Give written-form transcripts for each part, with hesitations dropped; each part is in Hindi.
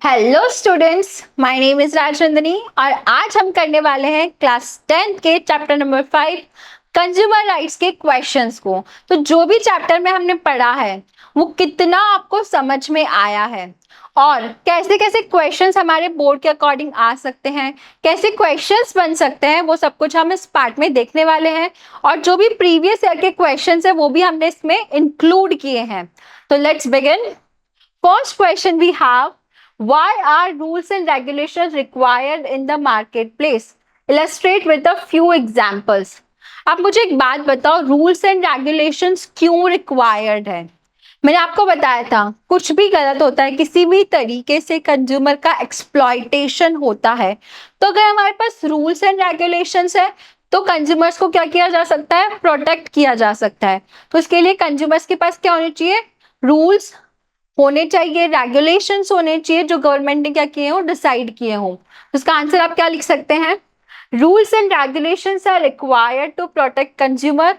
Hello students, my name is Rajnandini और आज हम करने वाले हैं क्लास 10 के चैप्टर नंबर 5 कंज्यूमर राइट्स के क्वेश्चंस को। तो जो भी चैप्टर में हमने पढ़ा है वो कितना आपको समझ में आया है और कैसे कैसे क्वेश्चंस हमारे बोर्ड के अकॉर्डिंग आ सकते हैं, कैसे क्वेश्चंस बन सकते हैं, वो सब कुछ हम इस पार्ट में देखने वाले हैं। और जो भी प्रीवियस ईयर के क्वेश्चंस है वो भी हमने इसमें इंक्लूड किए हैं। तो let's begin. First question we have, why are rules and regulations required in the marketplace? Illustrate with a few examples. आप मुझे एक बात बताओ, रूल्स एंड रेगुलेशंस क्यों रिक्वायर्ड है? मैंने आपको बताया था कुछ भी गलत होता है, किसी भी तरीके से कंज्यूमर का एक्सप्लॉयटेशन होता है, तो अगर हमारे पास रूल्स एंड रेगुलेशंस है तो कंज्यूमर्स को क्या किया जा सकता है? प्रोटेक्ट किया जा सकता है। तो इसके लिए कंज्यूमर्स के पास क्या होने चाहिए? रूल्स होने चाहिए, रेगुलेशंस होने चाहिए जो गवर्नमेंट ने क्या किए हो, डिसाइड किए हो। इसका आंसर आप क्या लिख सकते हैं? Rules and regulations are required to protect consumer.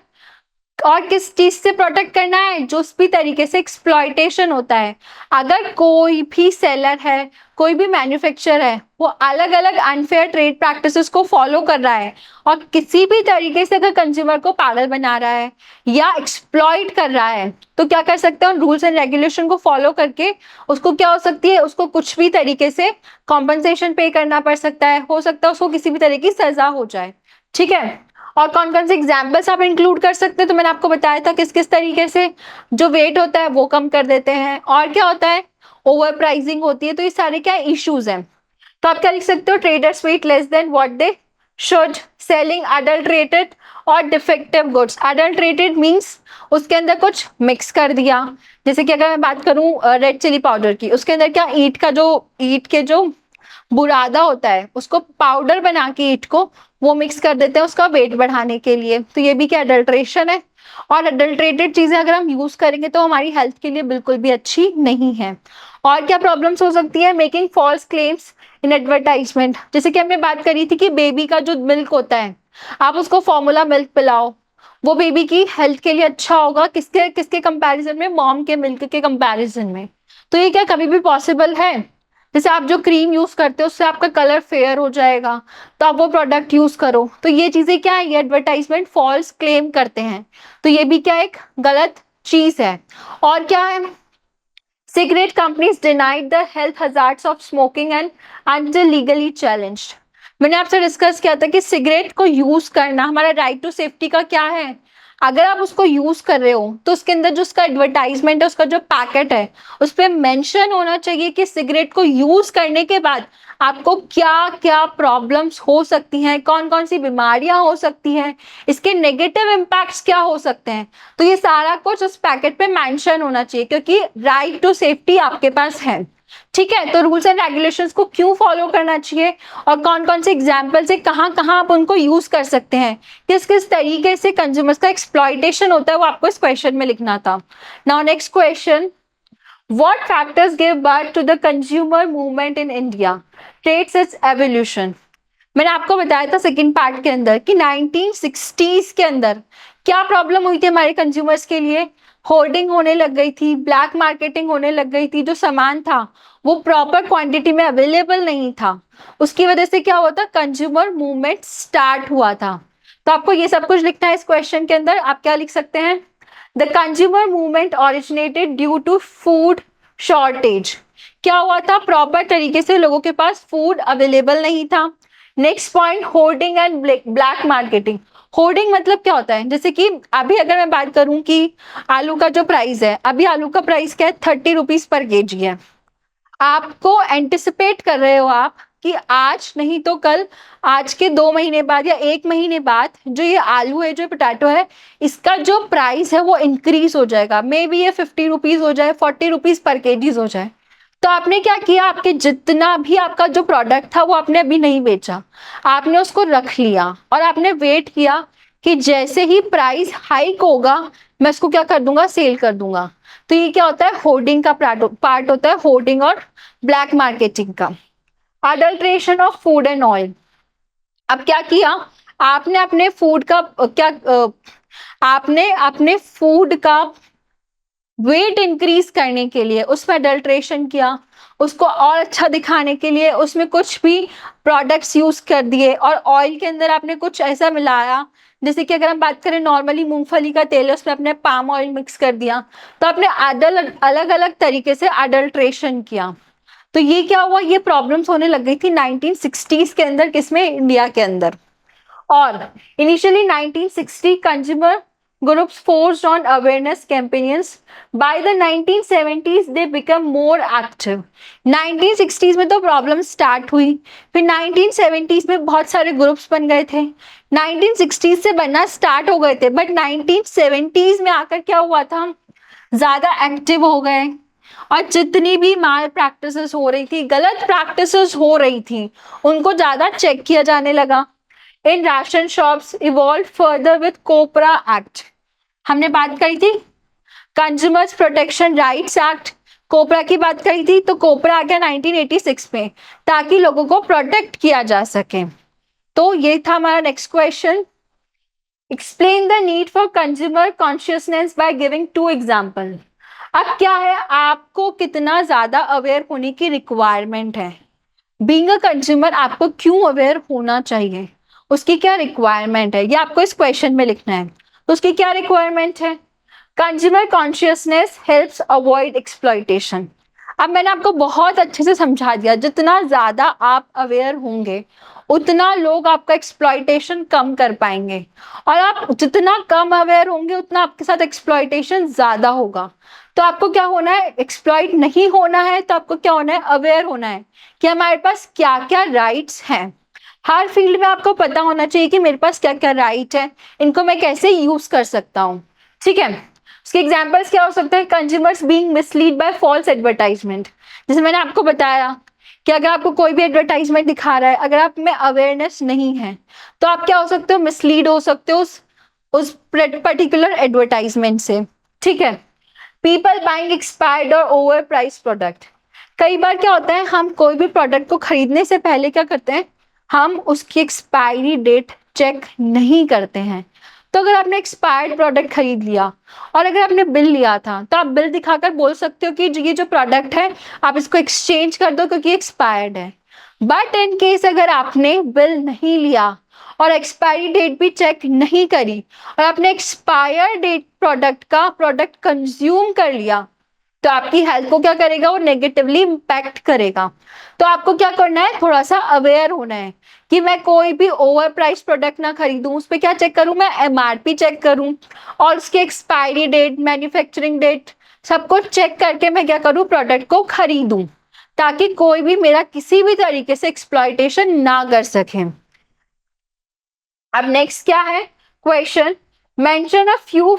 और किस चीज से प्रोटेक्ट करना है? जो भी तरीके से एक्सप्लॉयटेशन होता है। अगर कोई भी सेलर है, कोई भी मैन्युफैक्चरर है, वो अलग अलग अनफेयर ट्रेड प्रैक्टिसेस को फॉलो कर रहा है और किसी भी तरीके से अगर कंज्यूमर को पागल बना रहा है या एक्सप्लॉइट कर रहा है, तो क्या कर सकते हैं? उन रूल्स एंड रेगुलेशन को फॉलो करके उसको क्या हो सकती है, उसको कुछ भी तरीके से कॉम्पनसेशन पे करना पड़ सकता है, हो सकता है उसको किसी भी तरह की सजा हो जाए। ठीक है। और कौन कौन से एग्जाम्पल्स आप इंक्लूड कर सकते हैं? तो मैंने आपको बताया था किस किस तरीके से। जो वेट होता है वो कम कर देते हैं, और क्या होता है? ओवर प्राइसिंग होती है। तो ये सारे क्या इश्यूज हैं। तो आप क्या लिख सकते हो? Traders weight less than what they should, selling adulterated और डिफेक्टिव गुड्स। अडल्ट्रेटेड मींस उसके अंदर कुछ मिक्स कर दिया। जैसे कि अगर मैं बात करूं रेड चिली पाउडर की, उसके अंदर क्या ईट के जो बुरादा होता है उसको पाउडर बना के ईट को वो मिक्स कर देते हैं उसका वेट बढ़ाने के लिए। तो ये भी क्या अडल्ट्रेशन है। और अडल्ट्रेटेड चीजें अगर हम यूज करेंगे तो हमारी हेल्थ के लिए बिल्कुल भी अच्छी नहीं है। और क्या प्रॉब्लम्स हो सकती है? Making false claims in advertisement. जैसे कि हमने बात करी थी कि बेबी का जो मिल्क होता है, आप उसको फॉर्मूला मिल्क पिलाओ, वो बेबी की हेल्थ के लिए अच्छा होगा किसके किसके कंपैरिजन में? मॉम के मिल्क के कंपैरिजन में। तो ये क्या कभी भी पॉसिबल है? जैसे आप जो क्रीम यूज करते हो उससे आपका कलर फेयर हो जाएगा, तो आप वो प्रोडक्ट यूज करो। तो ये चीजें क्या है? ये एडवर्टाइजमेंट फॉल्स क्लेम करते हैं। तो ये भी क्या एक गलत चीज है। और क्या है? Cigarette companies denied the health hazards of smoking and until legally challenged. मैंने आपसे डिस्कस किया था कि सिगरेट को यूज करना हमारा राइट टू सेफ्टी का क्या है। अगर आप उसको यूज कर रहे हो तो उसके अंदर जो उसका एडवर्टाइजमेंट है, उसका जो पैकेट है, उस पर मेंशन होना चाहिए कि सिगरेट को यूज करने के बाद आपको क्या क्या प्रॉब्लम्स हो सकती हैं, कौन कौन सी बीमारियां हो सकती हैं, इसके नेगेटिव इम्पैक्ट्स क्या हो सकते हैं। तो ये सारा कुछ उस पैकेट पे मेंशन होना चाहिए, क्योंकि राइट टू सेफ्टी आपके पास है। ठीक है। तो रूल्स एंड रेगुलेशंस को क्यों फॉलो करना चाहिए और कौन कौन से एग्जाम्पल से कहाँ कहाँ आप उनको यूज कर सकते हैं, किस किस तरीके से कंज्यूमर्स का एक्सप्लॉयटेशन होता है, वो आपको इस क्वेश्चन में लिखना था। Now next question, what factors gave birth to the consumer movement in India? Traits its evolution. मैंने आपको बताया था सेकंड पार्ट के अंदर कि 1960s के अंदर क्या प्रॉब्लम हुई थी हमारे कंज्यूमर्स के लिए? होर्डिंग होने लग गई थी, ब्लैक मार्केटिंग होने लग गई थी, जो सामान था वो प्रॉपर क्वांटिटी में अवेलेबल नहीं था। उसकी वजह से क्या हुआ था? कंज्यूमर मूवमेंट स्टार्ट हुआ था। तो आपको ये सब कुछ लिखना है इस क्वेश्चन के अंदर। आप क्या लिख सकते हैं? The consumer movement originated due to food shortage. क्या हुआ था? प्रॉपर तरीके से लोगों के पास फूड अवेलेबल नहीं था। Next point, hoarding and black marketing. Hoarding मतलब क्या होता है? जैसे कि अभी अगर मैं बात करूं कि आलू का जो प्राइस है, अभी आलू का प्राइस क्या है? 30 रुपीज पर केजी है। आपको एंटिसिपेट कर रहे हो आप कि आज नहीं तो कल, आज के 2 महीने बाद या 1 महीने बाद जो ये आलू है, जो पोटैटो है, इसका जो प्राइस है वो इंक्रीज हो जाएगा। मे बी ये 50 रुपीज हो जाए, 40 रुपीज पर केजीज हो जाए। तो आपने क्या किया? आपके जितना भी आपका जो प्रोडक्ट था वो आपने अभी नहीं बेचा, आपने उसको रख लिया और आपने वेट किया कि जैसे ही प्राइस हाइक होगा मैं इसको क्या कर दूंगा? सेल कर दूंगा। तो ये क्या होता है? होर्डिंग का पार्ट होता है, होर्डिंग और ब्लैक मार्केटिंग का। Adulteration of food and oil. अब क्या किया आपने? अपने फूड का आपने अपने फूड का वेट इंक्रीज करने के लिए उसमें अडल्ट्रेशन किया, उसको और अच्छा दिखाने के लिए उसमें कुछ भी प्रोडक्ट्स यूज कर दिए, और ऑयल के अंदर आपने कुछ ऐसा मिलाया, जैसे कि अगर हम बात करें नॉर्मली मूंगफली का तेल है उसमें आपने पाम ऑयल मिक्स कर दिया, तो आपने अलग अलग तरीके से अडल्ट्रेशन किया। तो ये क्या हुआ, ये प्रॉब्लम्स होने लग गई थी 1960s के अंदर, किसमें, इंडिया के अंदर। और initially 1960 consumer groups forced on awareness campaigns. By the 1970s they become more active. 1960s में तो प्रॉब्लम स्टार्ट हुई, फिर 1970s में बहुत सारे ग्रुप्स बन गए थे, 1960s से बनना स्टार्ट हो गए थे, बट 1970s में आकर क्या हुआ था, ज्यादा एक्टिव हो गए, और जितनी भी माल प्रैक्टिसेस हो रही थी, गलत प्रैक्टिसेस हो रही थी, उनको ज्यादा चेक किया जाने लगा। इन ration shops evolve further with COPRA act, हमने बात करी थी consumers protection rights act, COPRA की बात करी थी, तो कोपरा आ गया 1986 में, ताकि लोगों को प्रोटेक्ट किया जा सके। तो ये था हमारा next question, explain the need for consumer consciousness by giving 2 example. अब क्या है, आपको कितना ज्यादा अवेयर होने की रिक्वायरमेंट है, बीइंग अ कंज्यूमर आपको क्यों अवेयर होना चाहिए, उसकी क्या रिक्वायरमेंट है, ये आपको इस क्वेश्चन में लिखना है। तो उसकी क्या रिक्वायरमेंट है, consumer consciousness helps avoid exploitation. अब मैंने आपको बहुत अच्छे से समझा दिया, जितना ज्यादा आप अवेयर होंगे उतना लोग आपका एक्सप्लॉइटेशन कम कर पाएंगे, और आप जितना कम अवेयर होंगे उतना आपके साथ एक्सप्लॉइटेशन ज्यादा होगा। तो आपको क्या होना है, एक्सप्लॉइट नहीं होना है, तो आपको क्या होना है, अवेयर होना है कि हमारे पास क्या क्या राइट्स हैं। हर फील्ड में आपको पता होना चाहिए कि मेरे पास क्या क्या राइट है, इनको मैं कैसे यूज कर सकता हूँ, ठीक है। उसके एग्जांपल्स क्या हो सकते हैं, consumers being misled by false advertisement, जैसे मैंने आपको बताया कि अगर आपको कोई भी एडवर्टाइजमेंट दिखा रहा है, अगर आप में अवेयरनेस नहीं है तो आप क्या हो सकते हो, मिसलीड हो सकते हो उस पर्टिकुलर एडवर्टाइजमेंट से, ठीक है। पीपल बाइंग एक्सपायर्ड और ओवर प्राइस प्रोडक्ट, कई बार क्या होता है, हम कोई भी प्रोडक्ट को खरीदने से पहले क्या करते हैं, हम उसकी एक्सपायरी डेट चेक नहीं करते हैं। तो अगर आपने एक्सपायर्ड प्रोडक्ट खरीद लिया और अगर आपने बिल लिया था, तो आप बिल दिखाकर बोल सकते हो कि ये जो प्रोडक्ट है आप इसको एक्सचेंज कर दो क्योंकि एक्सपायर्ड है। बट इन केस अगर आपने बिल नहीं लिया और एक्सपायरी डेट भी चेक नहीं करी और आपने एक्सपायर डेट प्रोडक्ट का प्रोडक्ट कंज्यूम कर लिया, तो आपकी हेल्थ को क्या करेगा, वो नेगेटिवली इम्पैक्ट करेगा। तो आपको क्या करना है, थोड़ा सा अवेयर होना है कि मैं कोई भी ओवर प्राइस प्रोडक्ट ना खरीदूं, उस पर क्या चेक करूं, मैं एमआरपी चेक करूं और उसकी एक्सपायरी डेट, मैन्युफैक्चरिंग डेट सब कुछ चेक करके मैं क्या करूं, प्रोडक्ट को खरीदूं, ताकि कोई भी मेरा किसी भी तरीके से एक्सप्लॉइटेशन ना कर सके। अब नेक्स्ट क्या है question, mention a few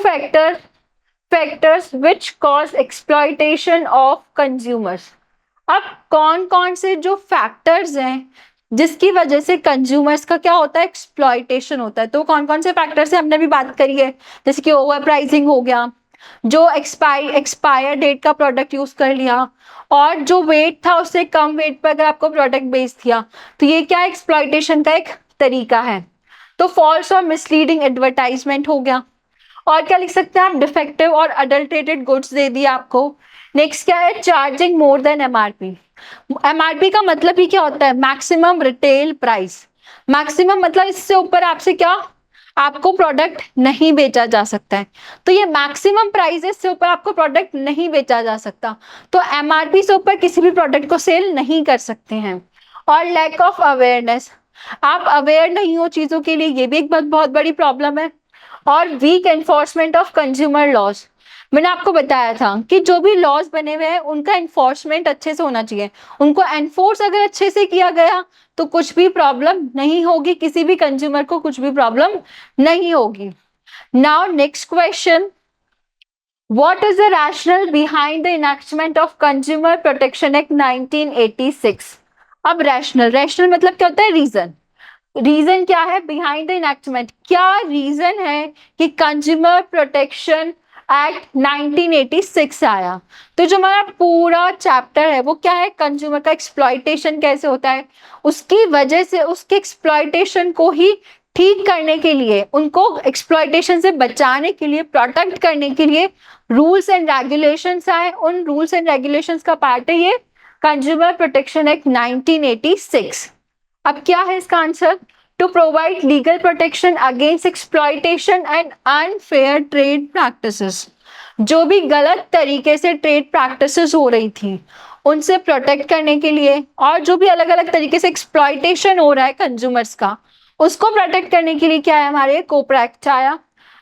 factors which cause exploitation of consumers. अब कौन कौन से जो फैक्टर्स हैं जिसकी वजह से कंज्यूमर्स का क्या होता है, एक्सप्लॉइटेशन होता है। तो कौन कौन से फैक्टर्स हैं, हमने भी बात करी है, जैसे कि ओवर प्राइसिंग हो गया, जो एक्सपायर डेट का प्रोडक्ट यूज कर लिया, और जो वेट था उससे कम वेट पर अगर आपको प्रोडक्ट बेच दिया, तो ये क्या एक्सप्लॉइटेशन का एक तरीका है। तो फॉल्स और मिसलीडिंग एडवर्टाइजमेंट हो गया, और क्या लिख सकते हैं आप, डिफेक्टिव और अडल्टेटेड गुड्स दे दिए आपको। नेक्स्ट क्या है, charging more than MRP. MRP का मतलब ही क्या होता है, मैक्सिमम रिटेल प्राइस। मैक्सिमम मतलब इससे ऊपर आपसे क्या, आपको प्रोडक्ट नहीं बेचा जा सकता है। तो ये मैक्सिमम प्राइस है, इससे ऊपर आपको प्रोडक्ट नहीं बेचा जा सकता, तो एमआरपी से ऊपर किसी भी प्रोडक्ट को सेल नहीं कर सकते हैं। और लैक ऑफ अवेयरनेस, आप अवेयर नहीं हो चीजों के लिए, ये भी एक बहुत बड़ी प्रॉब्लम है। और weak enforcement of consumer laws, मैंने आपको बताया था कि जो भी लॉज बने हुए हैं उनका एनफोर्समेंट अच्छे से होना चाहिए, उनको एनफोर्स अगर अच्छे से किया गया तो कुछ भी प्रॉब्लम नहीं होगी, किसी भी कंज्यूमर को कुछ भी प्रॉब्लम नहीं होगी। Now next question, what is the rational behind the enactment of consumer protection act 1986। अब रैशनल मतलब क्या होता है, रीजन क्या है बिहाइंड द इनैक्टमेंट, क्या रीजन है कि कंज्यूमर प्रोटेक्शन एक्ट 1986 आया। तो जो हमारा पूरा चैप्टर है वो क्या है, कंज्यूमर का एक्सप्लॉइटेशन कैसे होता है, उसकी वजह से उसके एक्सप्लॉइटेशन को ही ठीक करने के लिए, उनको एक्सप्लॉयटेशन से बचाने के लिए, प्रोटेक्ट करने के लिए रूल्स एंड रेगुलेशंस आए। उन रूल्स एंड रेगुलेशंस का पार्ट है ये कंज्यूमर प्रोटेक्शन एक्ट 1986। अब क्या है इसका answer? To provide legal protection against exploitation and unfair trade practices. जो भी गलत तरीके से ट्रेड प्रैक्टिसेस हो रही थी उनसे प्रोटेक्ट करने के लिए, और जो भी अलग अलग तरीके से एक्सप्लॉयटेशन हो रहा है कंज्यूमर्स का, उसको प्रोटेक्ट करने के लिए क्या है, हमारे कोपरा एक्ट आया।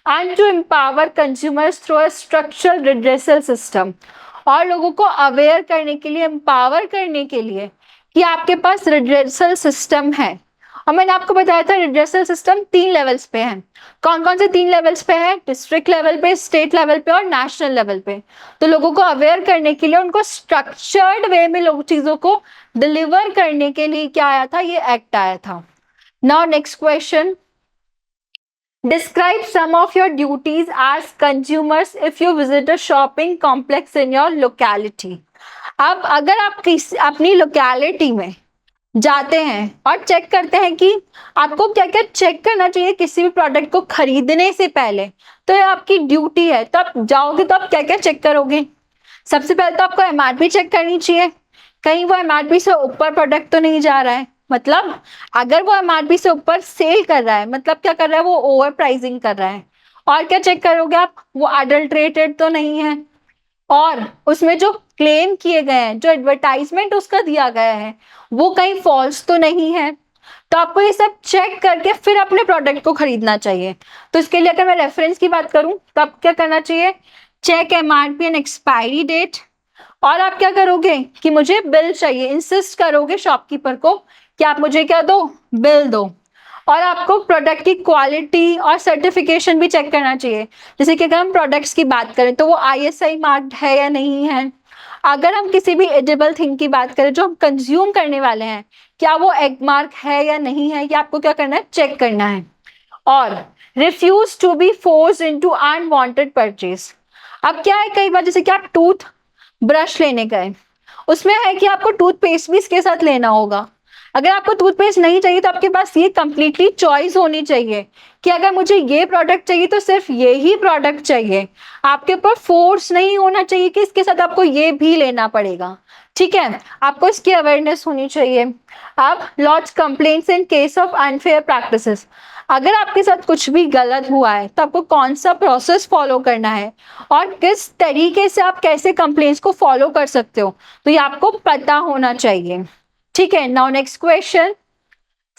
And to empower consumers through a structural redressal system, और लोगों को अवेयर करने के लिए, एम्पावर करने के लिए कि आपके पास रिड्रेसल सिस्टम है। और मैंने आपको बताया था रिड्रेसल सिस्टम 3 लेवल्स पे है। कौन कौन से 3 लेवल्स पे है? डिस्ट्रिक्ट लेवल पे, स्टेट लेवल पे और नेशनल लेवल पे। तो लोगों को अवेयर करने के लिए, उनको स्ट्रक्चर्ड वे में लोग चीजों को डिलीवर करने के लिए क्या आया था? ये एक्ट आया था। Now next question, describe some of your duties as consumers if you visit a shopping complex in your locality। अब अगर आप अपनी लोकेलिटी में जाते हैं और चेक करते हैं कि आपको क्या क्या चेक करना चाहिए किसी भी प्रोडक्ट को खरीदने से पहले, तो ये आपकी ड्यूटी है। तो आप जाओगे तो आप क्या क्या चेक करोगे? सबसे पहले तो आपको एमआरपी चेक करनी चाहिए, कहीं वो एमआरपी से ऊपर प्रोडक्ट तो नहीं जा रहा है। मतलब अगर वो एमआरपी से ऊपर सेल कर रहा है, मतलब क्या कर रहा है? वो ओवर प्राइसिंग कर रहा है। और क्या चेक करोगे आप? वो अडल्ट्रेटेड तो नहीं है, और उसमें जो क्लेम किए गए हैं, जो एडवर्टाइजमेंट उसका दिया गया है, वो कहीं फॉल्स तो नहीं है। तो आपको ये सब चेक करके फिर अपने प्रोडक्ट को खरीदना चाहिए। तो इसके लिए अगर मैं रेफरेंस की बात करूं तो आप क्या करना चाहिए? Check MRP and expiry date. और आप क्या करोगे कि मुझे बिल चाहिए, इंसिस्ट करोगे शॉपकीपर को कि आप मुझे क्या दो? बिल दो। और आपको प्रोडक्ट की क्वालिटी और सर्टिफिकेशन भी चेक करना चाहिए। जैसे कि अगर हम प्रोडक्ट्स की बात करें तो वो आईएसआई मार्क्ड है या नहीं है। अगर हम किसी भी एडिबल थिंग की बात करें जो हम कंज्यूम करने वाले हैं, क्या वो एग मार्क है या नहीं है, ये आपको क्या करना है? चेक करना है। और refuse to be forced into unwanted purchase. अब क्या है, कई बार जैसे कि आप टूथ ब्रश लेने गए, उसमें है कि आपको टूथपेस्ट भी इसके साथ लेना होगा। अगर आपको टूथपेस्ट नहीं चाहिए तो आपके पास ये कंप्लीटली चॉइस होनी चाहिए कि अगर मुझे ये प्रोडक्ट चाहिए तो सिर्फ ये ही प्रोडक्ट चाहिए। आपके ऊपर फोर्स नहीं होना चाहिए कि इसके साथ आपको ये भी लेना पड़ेगा। ठीक है, आपको इसकी अवेयरनेस होनी चाहिए। अब launch complaints in case of unfair practices. अगर आपके साथ कुछ भी गलत हुआ है तो आपको कौन सा प्रोसेस फॉलो करना है और किस तरीके से आप कैसे कंप्लेंट्स को फॉलो कर सकते हो, तो ये आपको पता होना चाहिए। ठीक है, now next question,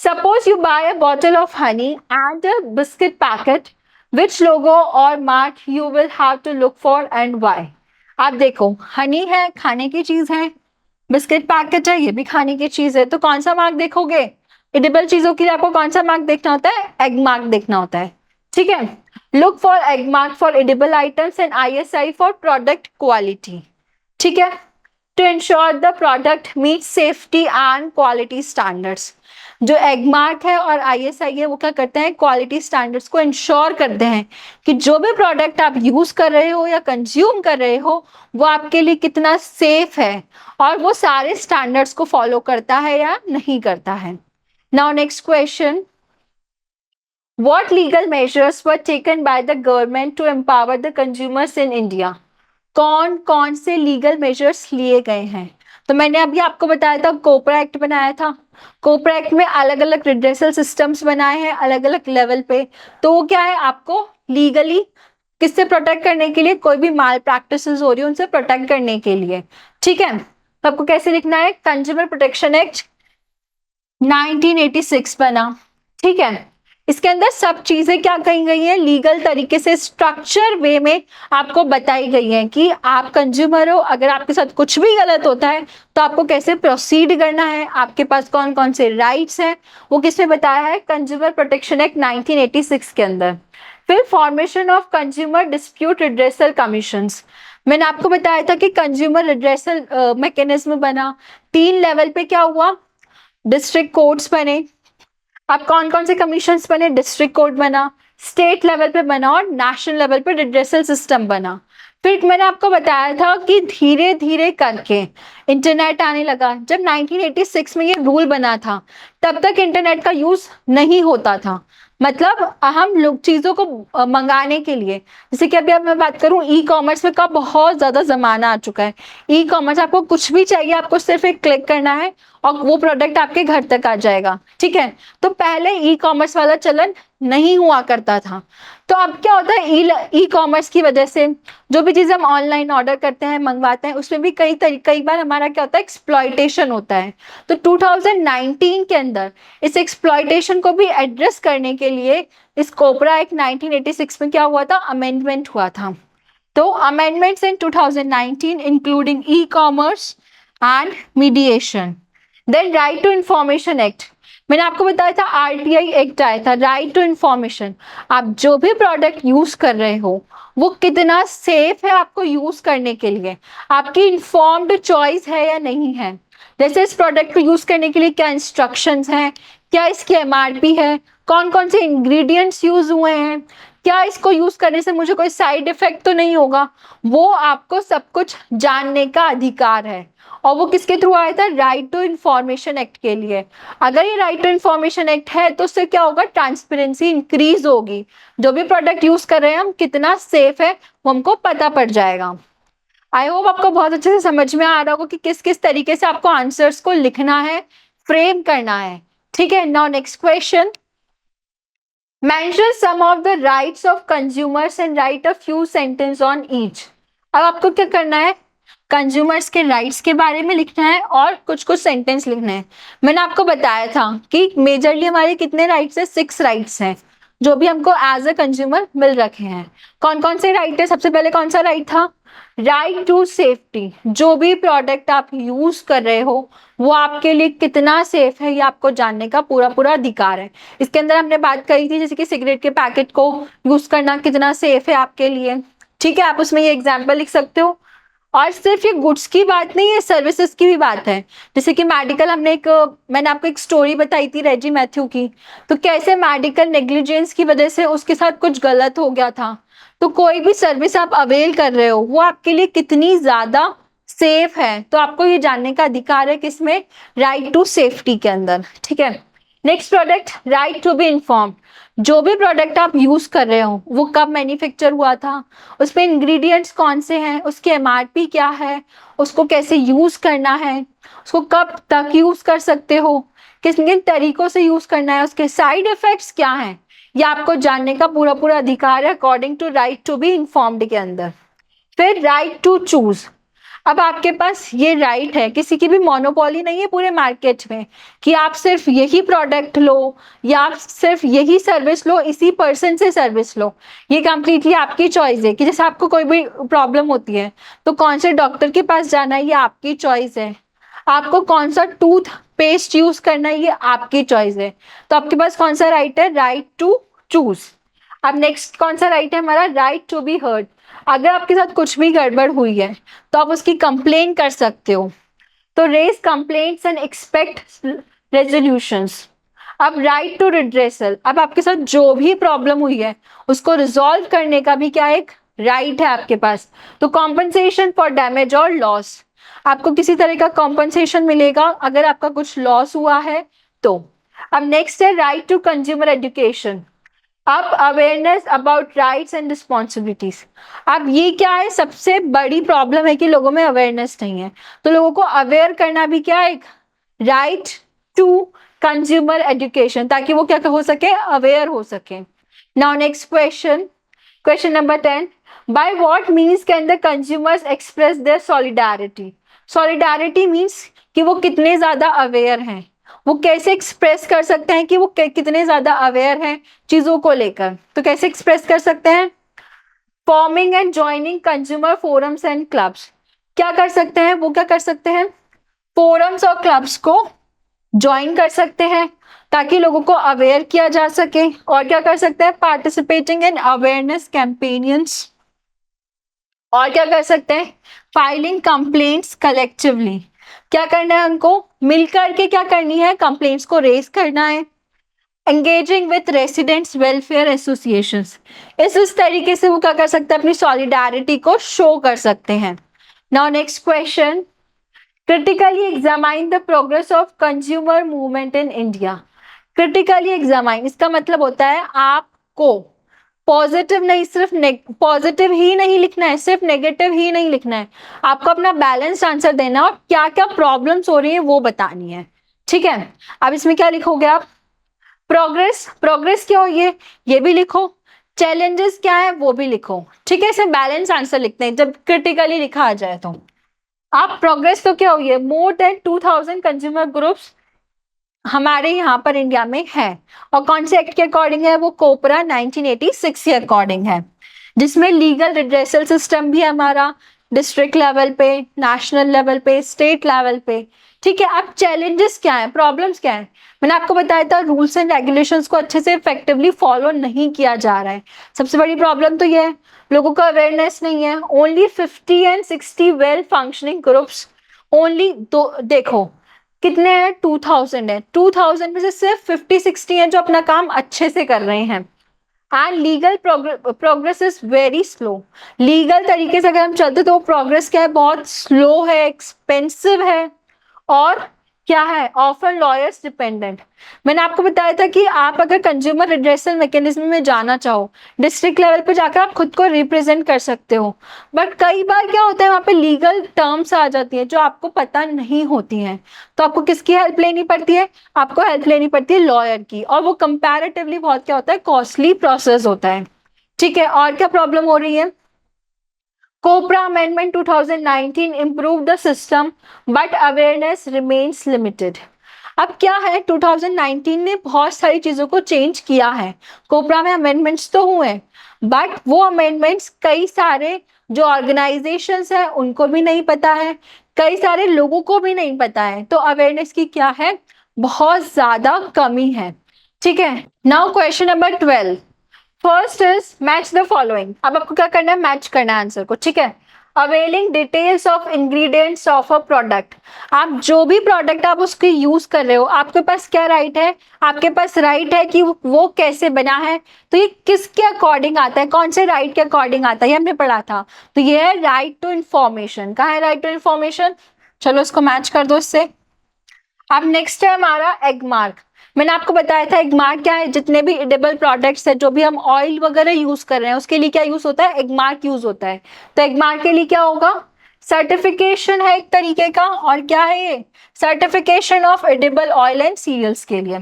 suppose you buy a bottle of honey and a biscuit packet, which logo और mark you will have to look for and why. आप देखो, हनी है, खाने की चीज है, बिस्किट पैकेट है, ये भी खाने की चीज है, तो कौन सा मार्क देखोगे? एडिबल चीजों के लिए आपको कौन सा मार्क देखना होता है? एग मार्क देखना होता है। ठीक है, look for Agmark for edible items and ISI for product quality. ठीक है, to ensure the product meet safety and quality standards. जो एग मार्क है और आईएसआई है वो क्या करते हैं? क्वालिटी स्टैंडर्ड्स को इंश्योर करते हैं कि जो भी प्रोडक्ट आप यूज कर रहे हो या कंज्यूम कर रहे हो वो आपके लिए कितना सेफ है और वो सारे स्टैंडर्ड्स को फॉलो करता है या नहीं करता है। Now next question, what legal measures were taken by the government to empower the consumers in India. कौन कौन से लीगल मेजर्स लिए गए हैं? तो मैंने अभी आपको बताया था कोपरा एक्ट बनाया था। कोपरा एक्ट में अलग अलग रिड्रेसल सिस्टम्स बनाए हैं अलग अलग लेवल पे। तो वो क्या है, आपको लीगली किससे प्रोटेक्ट करने के लिए? कोई भी माल प्रैक्टिसेस हो रही है उनसे प्रोटेक्ट करने के लिए। ठीक है, तो आपको कैसे लिखना है? कंज्यूमर प्रोटेक्शन एक्ट 1986 बना। ठीक है, इसके अंदर सब चीजें क्या कही गई है? लीगल तरीके से स्ट्रक्चर वे में आपको बताई गई है कि आप कंज्यूमर हो, अगर आपके साथ कुछ भी गलत होता है तो आपको कैसे प्रोसीड करना है, आपके पास कौन कौन से राइट्स हैं, वो किसने बताया है? कंज्यूमर प्रोटेक्शन एक्ट 1986 के अंदर। फिर formation of consumer dispute redressal commissions. मैंने आपको बताया था कि कंज्यूमर रिड्रेसल मैकेनिज्म बना 3 लेवल पे। क्या हुआ? डिस्ट्रिक्ट कोर्ट्स बने। अब कौन कौन से कमीशंस बने? डिस्ट्रिक्ट कोर्ट बना, स्टेट लेवल पे बना और नेशनल लेवल पे रिड्रेसल सिस्टम बना। फिर मैंने आपको बताया था कि धीरे धीरे करके इंटरनेट आने लगा। जब 1986 में ये रूल बना था तब तक इंटरनेट का यूज नहीं होता था। मतलब हम लोग चीजों को मंगाने के लिए, जैसे कि अभी अब मैं बात करूं ई कॉमर्स में का बहुत ज्यादा जमाना आ चुका है। ई कॉमर्स आपको कुछ भी चाहिए, आपको सिर्फ एक क्लिक करना है और वो प्रोडक्ट आपके घर तक आ जाएगा, ठीक है। तो पहले ई कॉमर्स वाला चलन नहीं हुआ करता था। तो अब क्या होता है, ई कॉमर्स की वजह से जो भी चीज़ हम ऑनलाइन ऑर्डर करते हैं, मंगवाते हैं, उसमें भी कई बार हमारा क्या होता है, एक्सप्लॉयटेशन होता है। तो 2019 के अंदर इस एक्सप्लॉयटेशन को भी एड्रेस करने के लिए इस कोबरा एक्ट 1986 में क्या हुआ था, अमेंडमेंट हुआ था। तो amendments in 2019 including e commerce and mediation. Then right to information act, मैंने आपको बताया था आरटीआई एक्ट आया था, राइट टू इंफॉर्मेशन। आप जो भी प्रोडक्ट यूज कर रहे हो वो कितना सेफ है आपको यूज करने के लिए, आपकी इन्फॉर्म्ड चॉइस है या नहीं है। जैसे इस प्रोडक्ट को यूज करने के लिए क्या इंस्ट्रक्शंस हैं, क्या इसकी एमआरपी है, कौन कौन से इंग्रेडिएंट्स यूज हुए हैं, क्या इसको यूज करने से मुझे कोई साइड इफेक्ट तो नहीं होगा, वो आपको सब कुछ जानने का अधिकार है। और वो किसके थ्रू आया था, राइट टू इंफॉर्मेशन एक्ट के लिए। अगर ये राइट टू इंफॉर्मेशन एक्ट है तो उससे क्या होगा, ट्रांसपेरेंसी इंक्रीज होगी। जो भी प्रोडक्ट यूज कर रहे हैं हम, कितना सेफ है वो हमको पता पड़ जाएगा। आई होप आपको बहुत अच्छे से समझ में आ रहा होगा कि किस किस तरीके से आपको आंसर्स को लिखना है, फ्रेम करना है, ठीक है। Now next question, mention some of the rights of consumers and write a few sentence on each. अब आपको क्या करना है, कंज्यूमर्स के राइट्स के बारे में लिखना है और कुछ कुछ सेंटेंस लिखने हैं। मैंने आपको बताया था कि मेजरली हमारे कितने राइट्स है, 6 राइट्स हैं जो भी हमको एज अ कंज्यूमर मिल रखे हैं। कौन कौन से राइट है, सबसे पहले कौन सा राइट था, राइट टू सेफ्टी। जो भी प्रोडक्ट आप यूज कर रहे हो वो आपके लिए कितना सेफ है ये आपको जानने का पूरा पूरा अधिकार है। इसके अंदर हमने बात करी थी जैसे कि सिगरेट के पैकेट को यूज करना कितना सेफ है आपके लिए, ठीक है। आप उसमें ये एग्जाम्पल लिख सकते हो। और सिर्फ ये गुड्स की बात नहीं है, सर्विसेज की भी बात है। जैसे कि मेडिकल, मैंने आपको एक स्टोरी बताई थी रेजी मैथ्यू की, तो कैसे मेडिकल नेग्लिजेंस की वजह से उसके साथ कुछ गलत हो गया था। तो कोई भी सर्विस आप अवेल कर रहे हो वो आपके लिए कितनी ज्यादा सेफ है, तो आपको ये जानने का अधिकार है किसमें, राइट टू सेफ्टी के अंदर, ठीक है। Next product, right to be informed. जो भी प्रोडक्ट आप यूज कर रहे हो वो कब मैन्युफैक्चर हुआ था, उसमें इंग्रेडिएंट्स कौन से हैं, उसकी एमआरपी क्या है, उसको कैसे यूज करना है, उसको कब तक यूज कर सकते हो, किन किन तरीकों से यूज करना है, उसके साइड इफेक्ट्स क्या हैं, ये आपको जानने का पूरा पूरा अधिकार है according to right to be informed के अंदर। फिर राइट टू चूज, अब आपके पास ये राइट है, किसी की भी मोनोपोली नहीं है पूरे मार्केट में कि आप सिर्फ यही प्रोडक्ट लो या आप सिर्फ यही सर्विस लो, इसी पर्सन से सर्विस लो। ये कंप्लीटली आपकी चॉइस है कि जैसे आपको कोई भी प्रॉब्लम होती है तो कौन से डॉक्टर के पास जाना है ये आपकी चॉइस है, आपको कौन सा टूथ पेस्ट यूज करना है ये आपकी चॉइस है। तो आपके पास कौन सा राइट है, राइट टू चूज। अब नेक्स्ट कौन सा राइट है हमारा, राइट टू बी हर्ड। अगर आपके साथ कुछ भी गड़बड़ हुई है तो आप उसकी कंप्लेन कर सकते हो। तो raise complaints and expect resolutions. अब राइट टू रिड्रेसल, अब आपके साथ जो भी प्रॉब्लम हुई है उसको रिजॉल्व करने का भी क्या एक राइट है आपके पास। तो कॉम्पनसेशन फॉर डैमेज और लॉस, आपको किसी तरह का कॉम्पनसेशन मिलेगा अगर आपका कुछ लॉस हुआ है तो। अब नेक्स्ट है राइट टू कंज्यूमर एजुकेशन। अब awareness about rights and responsibilities. अब ये क्या है, सबसे बड़ी प्रॉब्लम है कि लोगों में अवेयरनेस नहीं है, तो लोगों को अवेयर करना भी क्या एक राइट टू कंज्यूमर एजुकेशन, ताकि वो क्या हो सके, अवेयर हो सके। Now next question, question number 10, by what means can the consumers express their solidarity. Solidarity means कि वो कितने ज्यादा अवेयर हैं, वो कैसे एक्सप्रेस कर सकते हैं कि वो कितने ज्यादा अवेयर हैं चीजों को लेकर। तो कैसे एक्सप्रेस कर सकते हैं, forming and joining consumer forums and clubs. क्या कर सकते हैं, वो क्या कर सकते हैं, फोरम्स और क्लब्स को ज्वाइन कर सकते हैं ताकि लोगों को अवेयर किया जा सके। और क्या कर सकते हैं, पार्टिसिपेटिंग इन अवेयरनेस कैंपेन्स। और क्या कर सकते हैं, फाइलिंग कंप्लेंट्स कलेक्टिवली। क्या करना है उनको मिलकर के, क्या करनी है, कंप्लेंट्स को रेज करना है। Engaging with residents welfare associations, इस तरीके से वो क्या कर सकते हैं, अपनी सॉलिडारिटी को शो कर सकते हैं। Now next question, critically examine the progress of consumer movement in India. Critically examine, इसका मतलब होता है आपको पॉजिटिव नहीं, सिर्फ पॉजिटिव ही नहीं लिखना है, सिर्फ नेगेटिव ही नहीं लिखना है, आपको अपना बैलेंस्ड आंसर देना और क्या क्या प्रॉब्लम्स हो रही है वो बतानी है। ठीक है, अब इसमें क्या लिखोगे आप? प्रोग्रेस, प्रोग्रेस क्या हो ये भी लिखो, चैलेंजेस क्या है वो भी लिखो। ठीक है, इसमें बैलेंस आंसर लिखते हैं जब क्रिटिकली लिखा आ जाए तो। आप प्रोग्रेस तो क्या हुई है, मोर देन 2000 कंज्यूमर ग्रुप्स हमारे यहाँ पर इंडिया में है, और कौन से एक्ट के अकॉर्डिंग है वो? कोपरा 1986 के अकॉर्डिंग है, जिसमें लीगल रिड्रेसल सिस्टम भी है हमारा डिस्ट्रिक्ट लेवल पे, नेशनल लेवल पे, स्टेट लेवल पे। ठीक है, अब चैलेंजेस क्या है, प्रॉब्लम्स क्या है? मैंने आपको बताया था रूल्स एंड रेगुलेशंस को अच्छे से इफेक्टिवली फॉलो नहीं किया जा रहा है। सबसे बड़ी प्रॉब्लम तो ये है, लोगों को अवेयरनेस नहीं है। Only 50 and 60 well functioning groups, only दो, देखो कितने हैं, 2000 है, 2000 में से सिर्फ 50-60 हैं जो अपना काम अच्छे से कर रहे हैं। And legal progress is very slow, legal तरीके से अगर हम चलते तो प्रोग्रेस क्या है, बहुत स्लो है, एक्सपेंसिव है, और क्या है, ऑफर लॉयर्स डिपेंडेंट। मैंने आपको बताया था कि आप अगर कंज्यूमर रिड्रेसल मैकेनिज्म में जाना चाहो, डिस्ट्रिक्ट लेवल पे जाकर आप खुद को रिप्रेजेंट कर सकते हो, बट कई बार क्या होता है वहाँ पे लीगल टर्म्स आ जाती है जो आपको पता नहीं होती हैं, तो आपको किसकी हेल्प लेनी पड़ती है? आपको हेल्प लेनी पड़ती है लॉयर की, और वो कंपैरेटिवली बहुत क्या होता है, कॉस्टली प्रोसेस होता है। ठीक है, और क्या प्रॉब्लम हो रही है? कोपरा amendment 2019 improved the system but awareness remains limited। अब क्या है, 2019 ने बहुत सारी चीजों को चेंज किया है, कोपरा में अमेंडमेंट्स तो हुए, बट वो अमेंडमेंट्स कई सारे जो ऑर्गेनाइजेशंस हैं उनको भी नहीं पता है, कई सारे लोगों को भी नहीं पता है, तो अवेयरनेस की क्या है, बहुत ज्यादा कमी है। ठीक है, now question number 12, first is match the following. अब आपको क्या करना है, मैच करना है आंसर को। ठीक है, availing details of ingredients of a product, आप जो भी प्रोडक्ट आप उसके यूज कर रहे हो, आपके पास क्या राइट है, आपके पास राइट है कि वो कैसे बना है, तो ये किसके अकॉर्डिंग आता है, कौन से राइट के अकॉर्डिंग आता है, ये हमने पढ़ा था, तो ये है राइट टू इंफॉर्मेशन। कहाँ है राइट टू इंफॉर्मेशन? चलो इसको मैच कर दो इससे। अब नेक्स्ट है हमारा एग मार्क। मैंने आपको बताया था एग मार्क क्या है, जितने भी एडिबल प्रोडक्ट्स है, जो भी हम ऑयल वगैरह यूज कर रहे हैं उसके लिए क्या यूज होता है, एग मार्क यूज होता है। तो एग मार्क के लिए क्या होगा, सर्टिफिकेशन है एक तरीके का, और क्या है ये, certification of edible oil and cereals के लिए।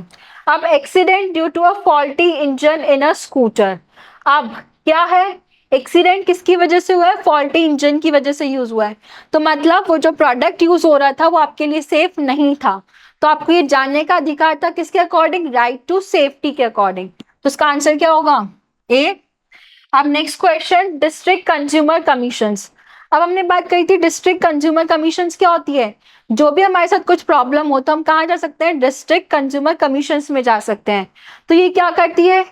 अब accident due to a faulty engine in a scooter, अब क्या है, एक्सीडेंट किसकी वजह से हुआ है, फॉल्टी इंजन की वजह से यूज हुआ है, तो मतलब वो जो प्रोडक्ट यूज हो रहा था वो आपके लिए सेफ नहीं था, तो आपको ये जानने का अधिकार था किसके अकॉर्डिंग, राइट टू सेफ्टी के अकॉर्डिंग। तो इसका आंसर क्या होगा, ए। अब next question, district consumer commissions. अब हमने बात करी थी डिस्ट्रिक्ट कंज्यूमर कमीशंस क्या होती है, जो भी हमारे साथ कुछ प्रॉब्लम हो तो हम कहाँ जा सकते हैं, डिस्ट्रिक्ट कंज्यूमर कमीशंस में जा सकते हैं। तो ये क्या करती है,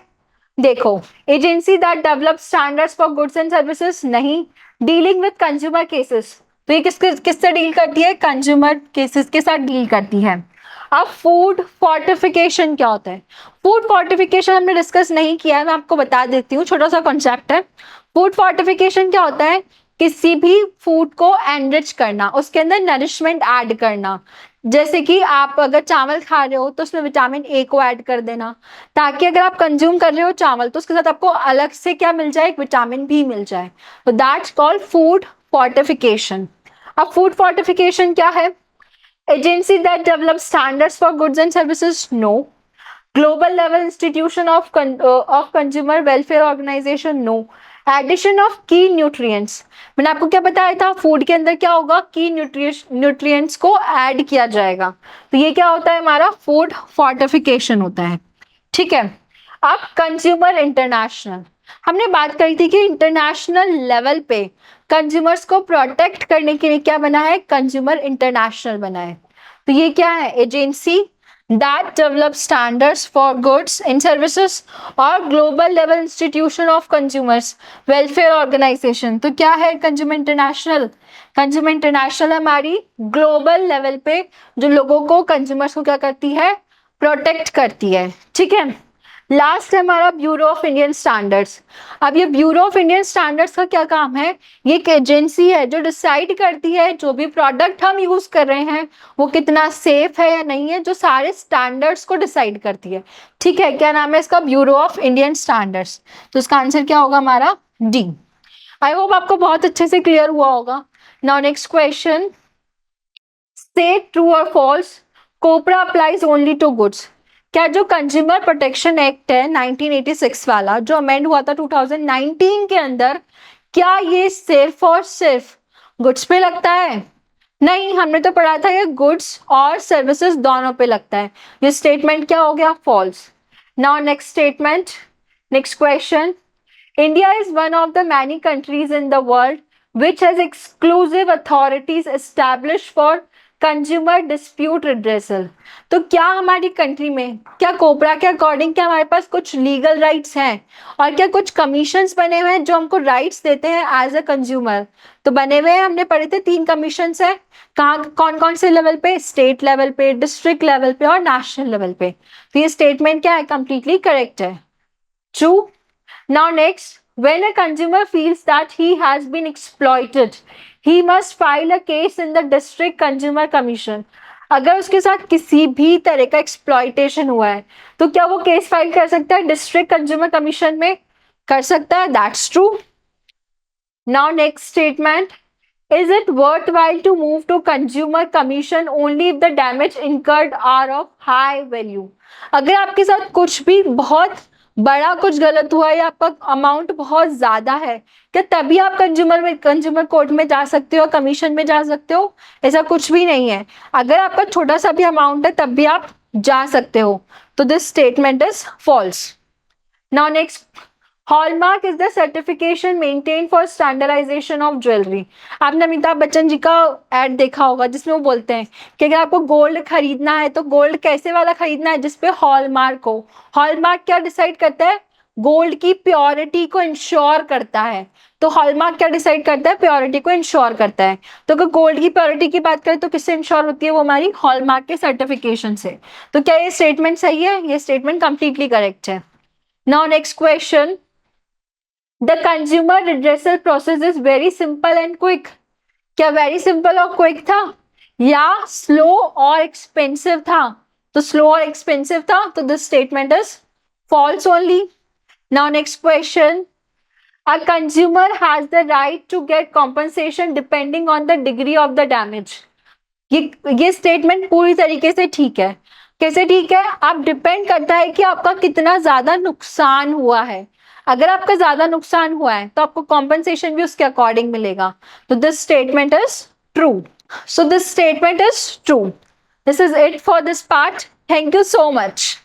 देखो, agency that develop standards for goods and services, नहीं, डीलिंग विद कंज्यूमर केसेस, तो ये किससे डील करती है, कंज्यूमर केसेस के साथ डील करती है। अब फूड फोर्टिफिकेशन क्या होता है, फूड फोर्टिफिकेशन हमने डिस्कस नहीं किया है, मैं आपको बता देती हूँ, छोटा सा कॉन्सेप्ट है। फूड फोर्टिफिकेशन क्या होता है, किसी भी फूड को एनरिच करना, उसके अंदर नरिशमेंट ऐड करना, जैसे कि आप अगर चावल खा रहे हो तो उसमें विटामिन ए को ऐड कर देना, ताकि अगर आप कंज्यूम कर रहे हो चावल तो उसके साथ आपको अलग से क्या मिल जाए, एक विटामिन भी मिल जाए, तो दैट्स कॉल्ड फूड फोर्टिफिकेशन। अब फूड फोर्टिफिकेशन क्या है, agency that develop standards for goods and services, no, global level institution of consumer welfare organisation, no, addition of key nutrients, मैंने आपको क्या बताया था, फूड के अंदर क्या होगा, की न्यूट्रिएंट्स को ऐड किया जाएगा, तो ये क्या होता है, हमारा फूड फोर्टिफिकेशन होता है। ठीक है, अब कंज्यूमर इंटरनेशनल, हमने बात करी थी कि इंटरनेशनल लेवल पे कंज्यूमर्स को प्रोटेक्ट करने के लिए क्या बना है, कंज्यूमर इंटरनेशनल बना है। तो ये क्या है, agency that develop standards for goods and services और global level institution of consumers welfare organization। तो क्या है कंज्यूमर इंटरनेशनल, कंज्यूमर इंटरनेशनल हमारी ग्लोबल लेवल पे जो लोगों को, कंज्यूमर्स को क्या करती है, प्रोटेक्ट करती है। ठीक है, लास्ट है हमारा ब्यूरो ऑफ इंडियन स्टैंडर्ड्स। अब ये ब्यूरो ऑफ इंडियन स्टैंडर्ड्स का क्या काम है? ये एक एजेंसी है जो डिसाइड करती है जो भी प्रोडक्ट हम यूज कर रहे हैं वो कितना सेफ है या नहीं है, जो सारे स्टैंडर्ड्स को डिसाइड करती है। ठीक है, क्या नाम है इसका? Bureau of Indian standards. तो इसका आंसर क्या होगा हमारा? डी। आई होप आपको बहुत अच्छे से क्लियर हुआ होगा। Now next question, say true और false, COPRA applies only to goods. क्या जो कंज्यूमर प्रोटेक्शन एक्ट है 1986 वाला, जो अमेंड हुआ था 2019 के अंदर, क्या ये सिर्फ और सिर्फ गुड्स पे लगता है? नहीं, हमने तो पढ़ा था ये गुड्स और सर्विसेज दोनों पे लगता है। ये स्टेटमेंट क्या हो गया? False. Now next statement, next question, India is one of the many countries in the world which has exclusive authorities established for consumer dispute redressal. तो क्या हमारी कंट्री में, क्या कोबरा के अकॉर्डिंग क्या हमारे पास कुछ लीगल राइट्स हैं और क्या कुछ कमीशंस बने हुए हैं जो हमको राइट्स देते हैं एज अ कंज्यूमर? तो बने हुए हैं, हमने पढ़े थे 3 कमीशंस है। कहाँ, कौन कौन से लेवल पे? स्टेट लेवल पे, डिस्ट्रिक्ट लेवल पे और नेशनल लेवल पे। तो ये स्टेटमेंट क्या है? कंप्लीटली करेक्ट है, true. Now next, when a consumer feels that he has been exploited, he must file a case in the District Consumer Commission. अगर उसके साथ किसी भी तरह का एक्सप्लॉइटेशन हुआ है तो क्या वो केस फाइल कर सकता है डिस्ट्रिक्ट कंज्यूमर कमीशन में? कर सकता है, that's true. Now next statement, is it worthwhile to move to consumer commission only if the damage incurred are of high value? अगर आपके साथ कुछ भी बहुत बड़ा कुछ गलत हुआ है या आपका अमाउंट बहुत ज्यादा है, क्या तभी आप कंज्यूमर कोर्ट में जा सकते हो, कमीशन में जा सकते हो? ऐसा कुछ भी नहीं है। अगर आपका छोटा सा भी अमाउंट है तब भी आप जा सकते हो। तो this statement is false. Now next, hallmark is the certification maintain for standardisation of jewellery. आपने अमिताभ बच्चन जी का एड देखा होगा जिसमें वो बोलते हैं कि अगर आपको गोल्ड खरीदना है तो गोल्ड कैसे वाला खरीदना है? जिसपे हॉलमार्क हो। हॉलमार्क क्या डिसाइड करता है? गोल्ड की प्योरिटी को इंश्योर करता है। तो हॉलमार्क क्या डिसाइड करता है? प्योरिटी को इंश्योर करता है। तो अगर गोल्ड की प्योरिटी की बात करें तो किससे इंश्योर होती है? वो हमारी हॉलमार्क के सर्टिफिकेशन से। तो क्या ये स्टेटमेंट सही है? ये स्टेटमेंट कंप्लीटली करेक्ट है। Now next question, the consumer redressal process is very simple and quick. क्या वेरी सिंपल और क्विक था या स्लो और एक्सपेंसिव था? तो स्लो और एक्सपेंसिव था, तो this statement is false only. Now next question, a consumer has the right to get compensation depending on the degree of the damage. ये स्टेटमेंट पूरी तरीके से ठीक है। कैसे ठीक है? आप डिपेंड करता है कि आपका कितना ज्यादा नुकसान हुआ है। अगर आपका ज्यादा नुकसान हुआ है तो आपको कॉम्पनसेशन भी उसके अकॉर्डिंग मिलेगा। तो this statement is true. So this statement is true. This is it for this part. Thank you so much.